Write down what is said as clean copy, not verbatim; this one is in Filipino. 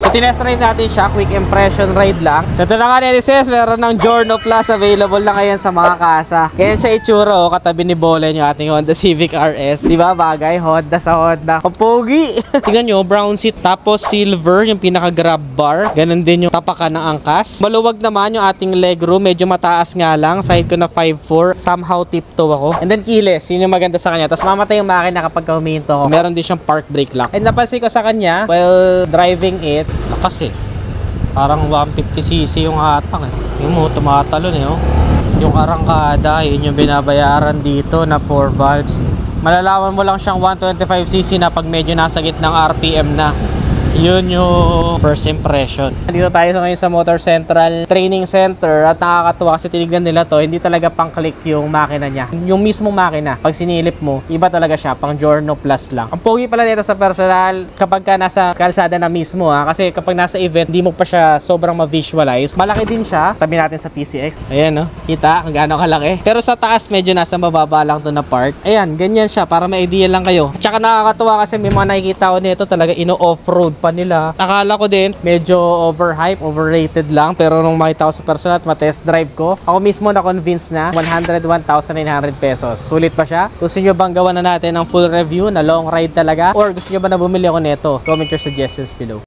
So tinest ride natin siya, quick impression ride lang. So ito na nga Nemesis, meron ng Giorno Plus available na ngayon sa mga kasa. Ganyan siya itsura, oh, katabi ni Bolen yung ating Honda Civic RS. Diba bagay? Honda sa Honda. Ang pogi! Tingnan nyo, brown seat, tapos silver yung pinaka grab bar. Ganon din yung tapakan ng angkas. Maluwag naman yung ating legroom, medyo mataas nga lang. Side ko na 5'4", somehow tiptoe ako. And then keyless, yun yung maganda sa kanya. Tapos mamatay yung makina kapag huminto ako. Meron din siyang park brake lang. And napansin ko sa kanya, while driving it, lakas eh. Parang 150cc yung hatak eh. Yung mo, tumatalon eh oh. Yung arangkada, yun yung binabayaran dito na 4 valves. Malalaman mo lang siyang 125cc na pag medyo nasa gitnang RPM na. Yun yung first impression. Dito tayo ngayon sa Motor Central Training Center at nakakatuwa kasi tinignan nila to, hindi talaga pang click yung makina niya. Yung mismong makina, pag sinilip mo, iba talaga siya, pang Giorno Plus lang. Ang pogi pala dito sa personal kapag ka nasa kalsada na mismo ha, kasi kapag nasa event, di mo pa siya sobrang ma-visualize. Malaki din siya. Tabi natin sa PCX. Ayan no, kita kung gaano kalaki. Pero sa taas medyo nasa mababa lang to na part. Ayan, ganyan siya para may idea lang kayo. At saka nakakatuwa kasi may mga nakikita ko nito talaga ino-offroad pa nila. Akala ko din medyo overhype, overrated lang, pero nung makita ko sa personal at ma-test drive ko, ako mismo na-convince na 101,900 pesos. Sulit pa siya? Gusto nyo bang gawa na natin ng full review na long ride talaga? Or gusto nyo ba na bumili ako nito? Comment your suggestions below.